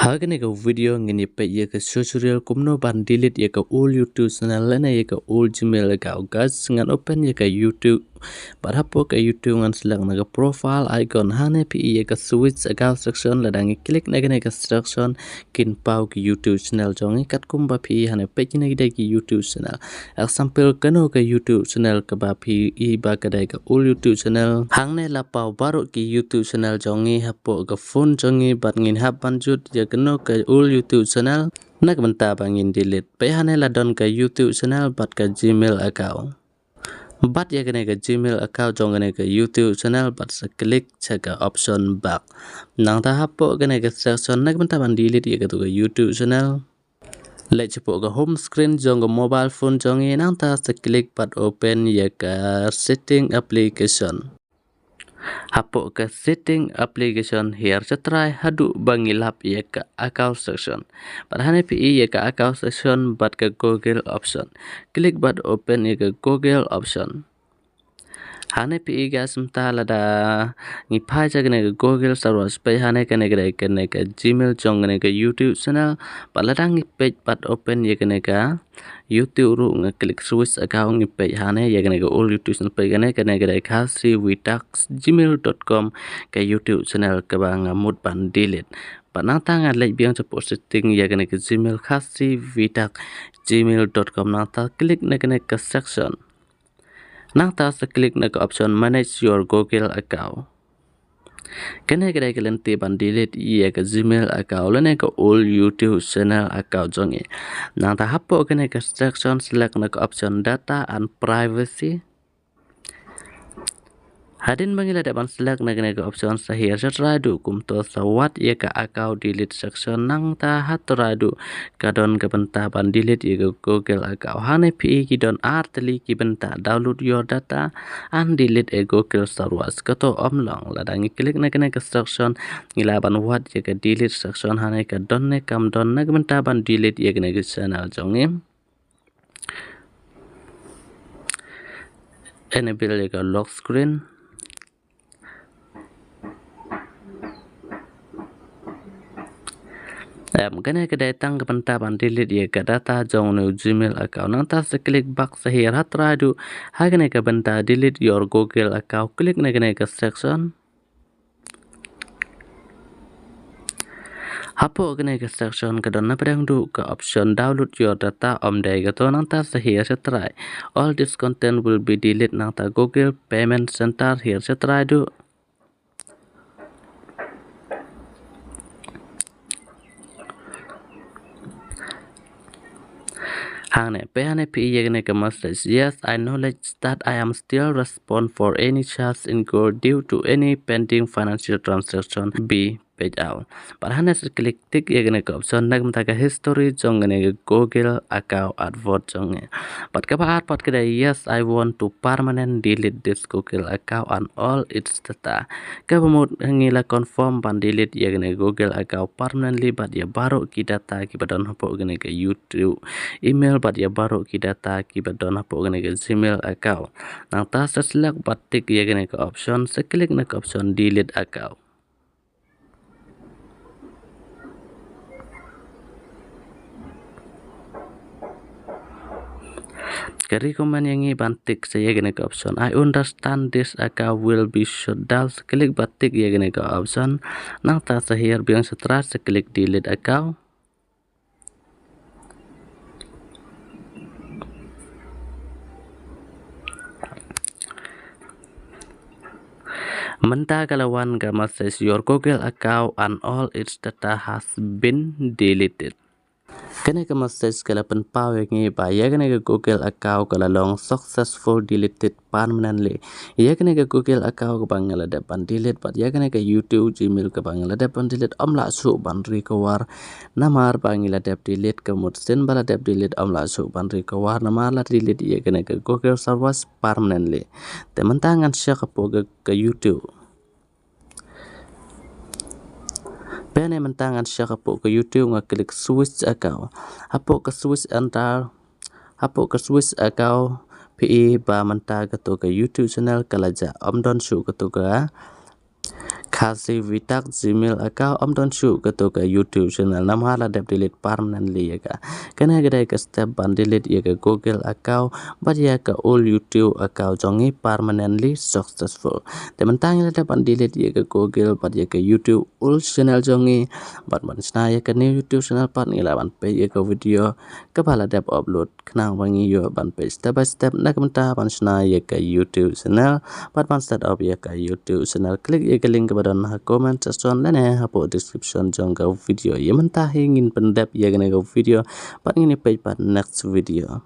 Hagan eka video ngini pe ye ke tutorial kumno ban delete ye ke old YouTube channel lena ye ke old Gmail account guys ngan open ye ke YouTube bar hapo ke YouTube ngan select naga profile icon hane pi ye ke switch account section ladang klik naga ke section kin pau ke YouTube channel jongi kat kumba pi hane pe kini ke YouTube channel example kano ke YouTube channel ke ba pi I ba ke ke old YouTube channel hangne la pau baru ke YouTube channel jongi hapo ke phone jongi bat ngin hap banjut ye keno ke old YouTube channel nak benta bangin delete pe hane la don ke YouTube channel bat ke Gmail account bat ye kene ke Gmail account jong kene ke YouTube channel bat se klik check option back nang ta hapo kene ke section nak benta ban delete ye ke YouTube channel le cepo ke home screen jong ke mobile phone jong ye nang ta se klik bat open ye ke setting application hapo ke setting application here setrai hadu bangilap ye ke account section padahane pi ye ke account section bat ke Google option klik bat open ye ke Google option hane pi gas mta lada ngi phai ja ke Google search pe hane ke ke Gmail jong ke YouTube channel palada ngi page bat open ye ke YouTube ru ngi klik switch account ngi page hane ye ke old YouTube channel pe ke khasi gmail.com ke YouTube channel ke bang mut ban delete panang tangan lek biang cepo setting ye ke Gmail khasi gmail.com nang ta klik ke section nang ta se klik na ke option manage your Google account kene ke lenti ban delete ye ke Gmail account lene ke old YouTube channel account jongi nang ta hapo kene ke section select na ke option data and privacy hadin bangila dapat select na ke option sahih setradu kumto sawat ye ke account delete section nang ta hatradu kadon ke benta ban delete ye ke Google account hane pi ki don artli ki benta download your data and delete e Google servers kato omlong ladang klik na ke section ngila ban wat ye ke delete section hane ke don ne kam don na benta ban delete ye ke channel jongi enable ye ke lock screen kene ke datang ke pentaban delete ye ke data jong no Gmail account nang ta se klik back sahir hatradu hagene ke benta delete your Google account klik na ke section hapo kene ke section ke don na pedang du ke option download your data dai ke to nang ta sahir setrai all this content will be delete nang ta Google payment center here setrai du hane pi ye ke message yes I acknowledge that I am still responsible for any charge incurred due to any pending financial transaction be paid out padahane se klik tik ye ke option nak mta ke history jong ke Google account advert jong pat ke pat ke yes I want to permanent delete this Google account and all its data ke bemut ngila confirm ban delete ye ke Google account permanently bat ye baru ki data ki badon hapo ke YouTube email bat ya baru ki data ki badon hapo ke Gmail account nang ta select bat tik ye ke option se klik na ke option delete account Kari komen yang ini bantik saya gini ke option I understand this account will be shut down klik batik ya gini ke option nang ta sahir biang setelah klik delete account menta kalawan ke message your Google account and all its data has been deleted kene ke message kala pen pau yang ba ya kene ke Google account kala long successful deleted permanently ya kene ke Google account ke bangala de ban delete bat ya kene ke YouTube Gmail ke bangala de ban delete amla su ban recover namar bangila de delete ke mutsin bala de delete amla su ban recover namar la delete ya kene ke Google servers permanently teman tangan syak ke YouTube Pene mentangan siya po ke YouTube nga klik switch account. Hapo ke switch account PI ba menta to ke YouTube channel kalaja omdon su to ka khasi vitak Gmail account don shu to ka YouTube channel nam hala dep delete permanently ka kana gada ka step ban delete ka Google account but ya ka all YouTube account jongi permanently successful tementang ya ban delete ka Google but ya ka YouTube all channel jongi but man sna ya ka new YouTube channel pat ngila ban pe ya ka video ka bala dep upload knang wangi yo ban pe step by step na kamta ban sna ya ka YouTube channel but man start up ya ka YouTube channel klik ya ka link pada nah comment section lene hapo description jong ka video ya mentah ingin pendap ya ka video pat ngini page pat next video